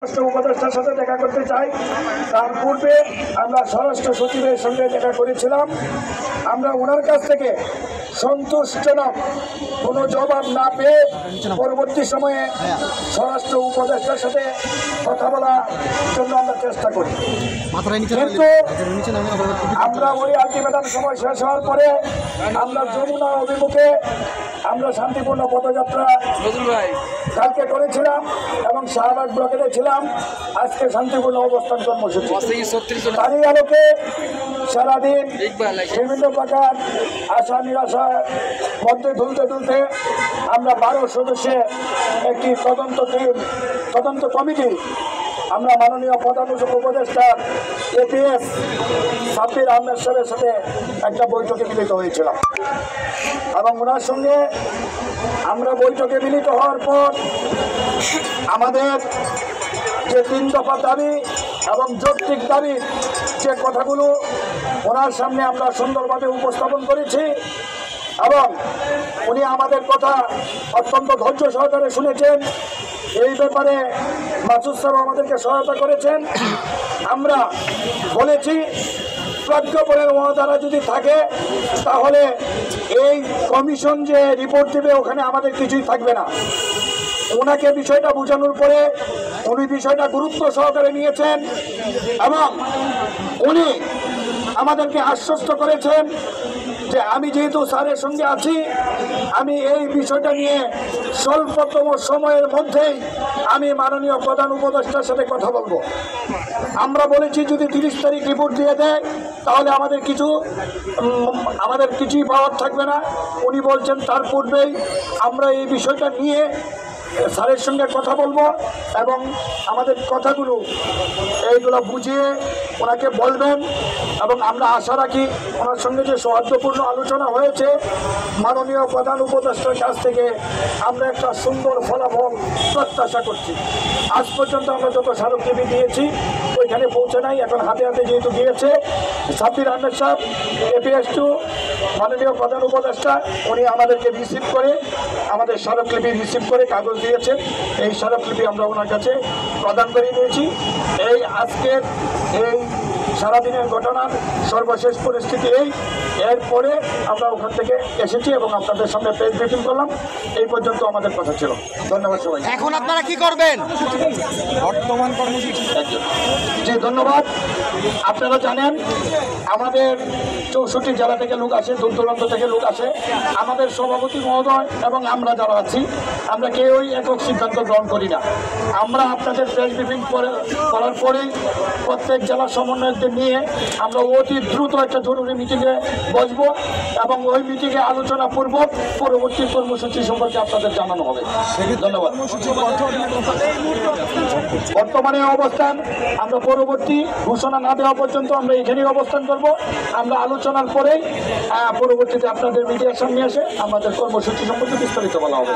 উপদেষ্টার সাথে দেখা করতে চাই। তার পূর্বে আমরা স্বরাষ্ট্র সচিবের সঙ্গে দেখা করেছিলাম। আমরা ওনার কাছ থেকে সন্তুষ্টজনক কোনো জবাব না পেয়ে পরবর্তী সময়ে স্বরাষ্ট্র উপদেষ্টার সাথে কথা বলার জন্য আমরা চেষ্টা করি, কিন্তু আমরা ওই আলটিমেটাম সময় শেষ হওয়ার পরে আমরা যমুনা অভিমুখে আমরা শান্তিপূর্ণ পদযাত্রা কালকে করেছিলাম এবং শাহবাগ ব্লকেটে ছিলাম। আজকে শান্তিপূর্ণ অবস্থান কর্মসূচি, তারই আলোকে সারাদিন বিভিন্ন প্রকার আশা নিরাশার মধ্যে তুলতে আমরা 12 সদস্যের একটি তদন্ত কমিটি আমরা মাননীয় প্রধান উপদেষ্টা এপিএস সাব্বির আহমেদ সাহেবের সাথে একটা বৈঠকে মিলিত হয়েছিলাম এবং ওনার সঙ্গে আমরা বৈঠকে মিলিত হওয়ার পর আমাদের যে 3 দফা দাবি এবং যৌক্তিক দাবি যে কথাগুলো ওনার সামনে আমরা সুন্দরভাবে উপস্থাপন করেছি এবং উনি আমাদের কথা অত্যন্ত ধৈর্য সহকারে শুনেছেন। এই ব্যাপারে মাসুদ সাহেব আমাদেরকে সহায়তা করেছেন। আমরা বলেছি প্রজ্ঞাপনের মহাধারা যদি থাকে তাহলে এই কমিশন যে রিপোর্ট দেবে ওখানে আমাদের কিছুই থাকবে না। ওনাকে বিষয়টা বোঝানোর পরে উনি বিষয়টা গুরুত্ব সহকারে নিয়েছেন এবং উনি আমাদেরকে আশ্বস্ত করেছেন যে আমি যেহেতু স্যারের সঙ্গে আছি, আমি এই বিষয়টা নিয়ে স্বল্পতম সময়ের মধ্যেই আমি মাননীয় প্রধান উপদেষ্টার সাথে কথা বলবো। আমরা বলেছি যদি 30 তারিখ রিপোর্ট দিয়ে দেয় তাহলে আমাদের কিছুই পাওয়ার থাকবে না। উনি বলছেন তার পূর্বেই আমরা এই বিষয়টা নিয়ে স্যারের সঙ্গে কথা বলবো এবং আমাদের কথাগুলো এইগুলো বুঝিয়ে ওনাকে বলবেন এবং আমরা আশা রাখি ওনার সঙ্গে যে সৌহার্দ্যপূর্ণ আলোচনা হয়েছে মাননীয় প্রধান উপদেষ্টার কাছ থেকে আমরা একটা সুন্দর ফলাফল প্রত্যাশা করছি। আজ পর্যন্ত আমরা যত স্মারকলিপি দিয়েছি ওইখানে পৌঁছে নাই, এখন হাতে হাতে যেহেতু গিয়েছে সাব্বির আহমেদ সাহেব এপিএস2 মাননীয় প্রধান উপদেষ্টা উনি আমাদেরকে রিসিভ করে আমাদের স্মারকলিপি রিসিভ করে কাগজ দিয়েছে। এই স্মারকলিপি আমরা ওনার কাছে প্রদান করে দিয়েছি। এই আজকের এই সারাদিনের ঘটনার সর্বশেষ পরিস্থিতি এরপরে আমরা ওখান থেকে এসেছি এবং আপনাদের সামনে প্রেস ব্রিফিং করলাম। এই পর্যন্ত আমাদের কথা ছিল। ধন্যবাদ সবাই। এখন আপনারা কি করবেন? বর্তমান কর্মসূচি জি ধন্যবাদ। আপনারা জানেন আমাদের 64 জেলা থেকে লোক আসে, দূর দূরান্ত থেকে লোক আসে। আমাদের সভাপতি মহোদয় এবং আমরা যারা আছি আমরা কেউই একক সিদ্ধান্ত গ্রহণ করি না। আমরা আপনাদের প্রেস ব্রিফিং করার পরেই প্রত্যেক জেলার সমন্বয়কদের নিয়ে আমরা অতি দ্রুত একটা জরুরি মিটিংয়ে বসবো এবং ওই মিটিংয়ে আলোচনা পূর্বক পরবর্তী কর্মসূচি সম্পর্কে আপনাদের জানানো হবে। ধন্যবাদ। বর্তমানে অবস্থান আমরা পরবর্তী ঘোষণা না দেওয়া পর্যন্ত আমরা এখানেই অবস্থান করব। আমরা আলোচনার পরেই পরবর্তীতে আপনাদের মিডিয়ার সামনে এসে আমাদের কর্মসূচি সম্পর্কে বিস্তারিত বলা হবে।